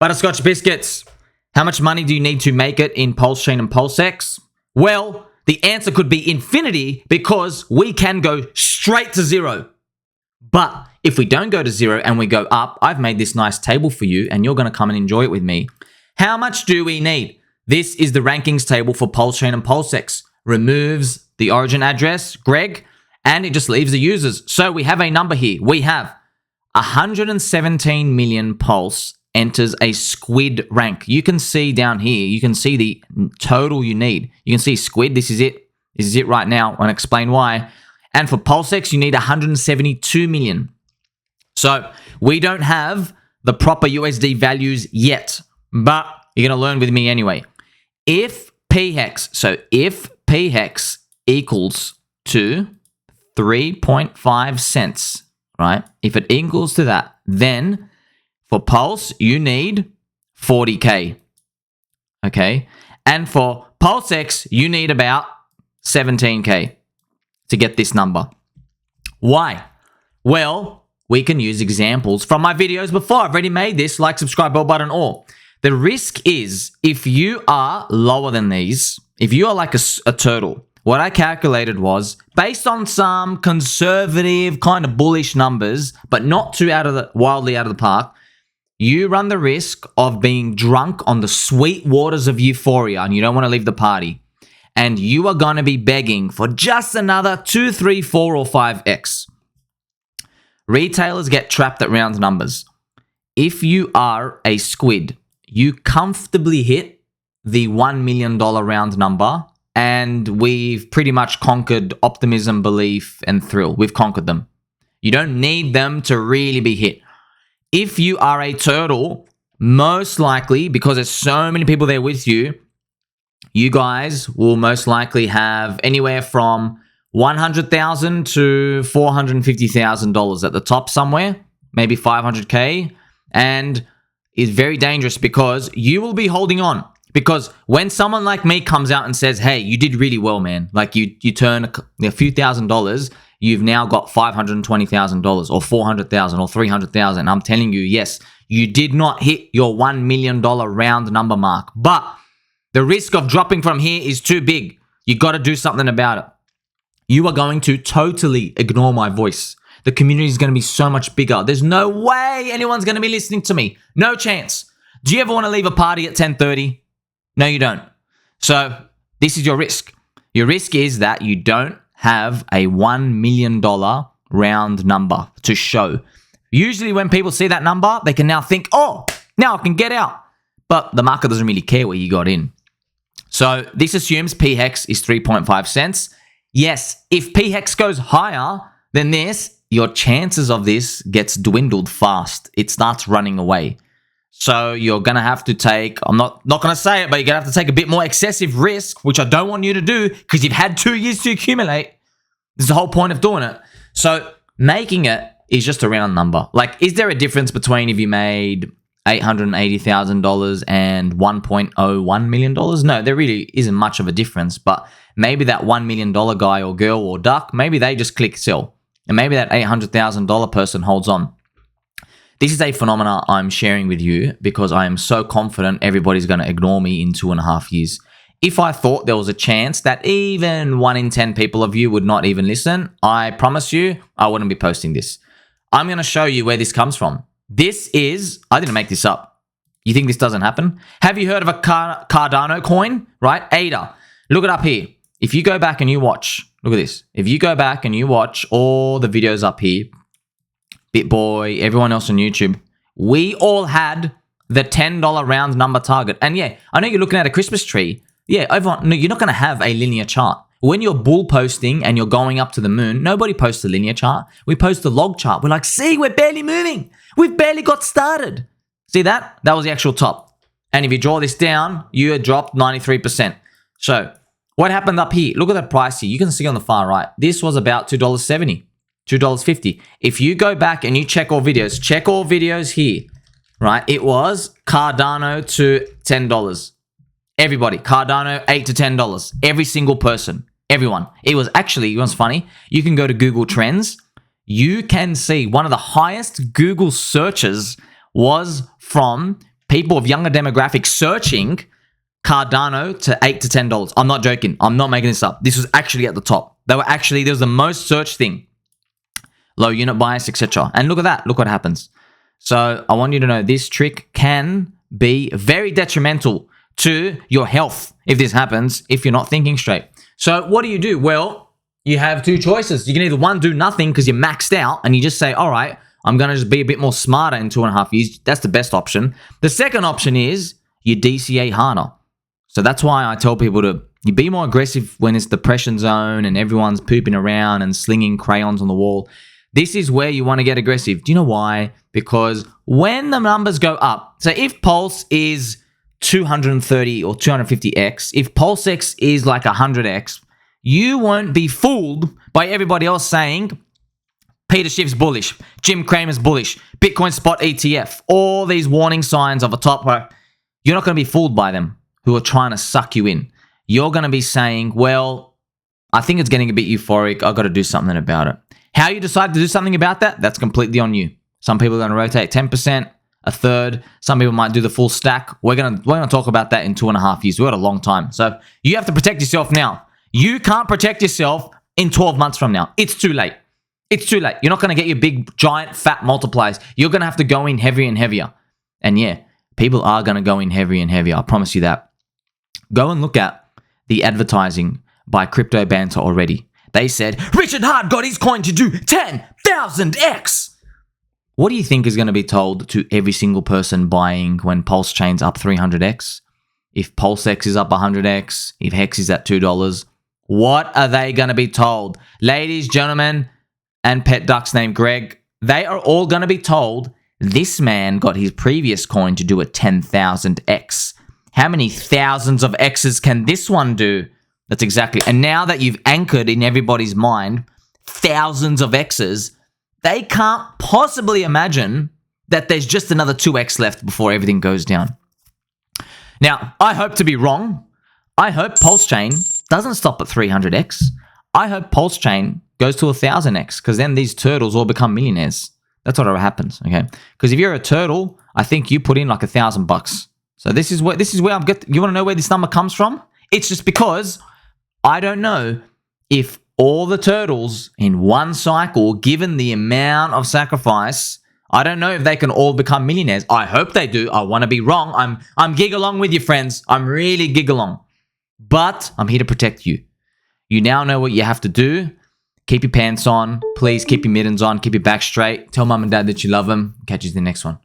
Butterscotch biscuits. How much money do you need to make it in PulseChain and PulseX? Well, the answer could be infinity because we can go straight to zero. But if we don't go to zero and we go up, I've made this nice table for you and you're going to come and enjoy it with me. How much do we need? This is the rankings table for PulseChain and PulseX. Removes the origin address, Greg, and it just leaves the users. So we have a number here. We have 117 million Pulse enters a squid rank. You can see down here, you can see the total you need. You can see squid, this is it. This is it right now. I'll explain why. And for PulseX, you need 172 million. So we don't have the proper USD values yet, but you're going to learn with me anyway. If p-hex equals to 3.5 cents, right? If it equals to that, then for Pulse, you need 40K, okay? And for PulseX, you need about 17K to get this number. Why? Well, we can use examples from my videos before. I've already made this, like, subscribe, bell button, all. The risk is if you are lower than these, if you are like a turtle, what I calculated was based on some conservative kind of bullish numbers, but not too wildly out of the park, you run the risk of being drunk on the sweet waters of Euphoria and you don't want to leave the party. And you are going to be begging for just another 2, 3, 4, or 5x. Retailers get trapped at round numbers. If you are a squid, you comfortably hit the $1 million round number, and we've pretty much conquered optimism, belief, and thrill. We've conquered them. You don't need them to really be hit. If you are a turtle, most likely, because there's so many people there with you, you guys will most likely have anywhere from $100,000 to $450,000 at the top somewhere, maybe 500K, and it's very dangerous because you will be holding on. Because when someone like me comes out and says, hey, you did really well, man, like you turn a few $1,000s, you've now got $520,000 or $400,000 or $300,000. I'm telling you, yes, you did not hit your $1 million round number mark, but the risk of dropping from here is too big. You got to do something about it. You are going to totally ignore my voice. The community is going to be so much bigger. There's no way anyone's going to be listening to me. No chance. Do you ever want to leave a party at 10:30? No, you don't. So this is your risk. Your risk is that you don't have a $1 million round number to show. Usually when people see that number, they can now think, oh, now I can get out. But the market doesn't really care where you got in. So this assumes p-hex is 3.5 cents. Yes, if p-hex goes higher than this, your chances of this gets dwindled fast. It starts running away. So you're going to have to take, I'm not going to say it, but you're going to have to take a bit more excessive risk, which I don't want you to do because you've had 2 years to accumulate. This is the whole point of doing it. So making it is just a round number. Like, is there a difference between if you made $880,000 and $1.01 million? No, there really isn't much of a difference, but maybe that $1 million guy or girl or duck, maybe they just click sell. And maybe that $800,000 person holds on. This is a phenomena I'm sharing with you because I am so confident everybody's going to ignore me in 2.5 years. If I thought there was a chance that even 1 in 10 people of you would not even listen, I promise you, I wouldn't be posting this. I'm going to show you where this comes from. This is, I didn't make this up. You think this doesn't happen? Have you heard of a Cardano coin, right? ADA. Look it up here. If you go back and you watch, look at this. If you go back and you watch all the videos up here, BitBoy, everyone else on YouTube, we all had the $10 round number target. And yeah, I know you're looking at a Christmas tree. Yeah, everyone, no, you're not going to have a linear chart. When you're bull posting and you're going up to the moon, nobody posts a linear chart. We post a log chart. We're like, see, we're barely moving. We've barely got started. See that? That was the actual top. And if you draw this down, you had dropped 93%. So what happened up here? Look at that price here. You can see on the far right. This was about $2.70, $2.50. If you go back and you check all videos here, right? It was Cardano to $10. Everybody, Cardano, $8 to $10. Every single person, everyone. It was actually, it was funny. You can go to Google Trends. You can see one of the highest Google searches was from people of younger demographics searching Cardano to $8 to $10. I'm not joking. I'm not making this up. This was actually at the top. There was the most searched thing. Low unit bias, etc. And look at that. Look what happens. So I want you to know this trick can be very detrimental to your health if this happens, if you're not thinking straight. So what do? Well, you have two choices. You can either one, do nothing because you're maxed out and you just say, all right, I'm going to just be a bit more smarter in 2.5 years. That's the best option. The second option is you DCA harder. So that's why I tell people to you be more aggressive when it's depression zone and everyone's pooping around and slinging crayons on the wall. This is where you want to get aggressive. Do you know why? Because when the numbers go up, so if Pulse is 230 or 250x, if PulseX is like 100x, you won't be fooled by everybody else saying Peter Schiff's bullish, Jim Cramer's bullish, Bitcoin spot ETF, all these warning signs of a top. You're not going to be fooled by them who are trying to suck you in. You're going to be saying, well, I think it's getting a bit euphoric. I've got to do something about it. How you decide to do something about that, that's completely on you. Some people are going to rotate 10%, a third. Some people might do the full stack. We're going to talk about that in 2.5 years. We've got a long time. So you have to protect yourself now. You can't protect yourself in 12 months from now. It's too late. It's too late. You're not going to get your big, giant, fat multipliers. You're going to have to go in heavier and heavier. And yeah, people are going to go in heavier and heavier. I promise you that. Go and look at the advertising by Crypto Banter already. They said, Richard Hart got his coin to do 10,000x. What do you think is going to be told to every single person buying when PulseChain's up 300x? If PulseX is up 100x? If Hex is at $2? What are they going to be told? Ladies, gentlemen, and pet ducks named Greg, they are all going to be told this man got his previous coin to do a 10,000x. How many thousands of X's can this one do? That's exactly. And now that you've anchored in everybody's mind thousands of X's, they can't possibly imagine that there's just another 2x left before everything goes down. Now, I hope to be wrong. I hope PulseChain doesn't stop at 300x. I hope PulseChain goes to 1,000x because then these turtles all become millionaires. That's what happens, okay? Because if you're a turtle, I think you put in like $1,000. So this is where I'm you want to know where this number comes from? It's just because I don't know if all the turtles in one cycle, given the amount of sacrifice, I don't know if they can all become millionaires. I hope they do. I want to be wrong. I'm gig along with you, friends. I'm really gig along. But I'm here to protect you. You now know what you have to do. Keep your pants on. Please keep your mittens on. Keep your back straight. Tell mum and dad that you love them. Catch you in the next one.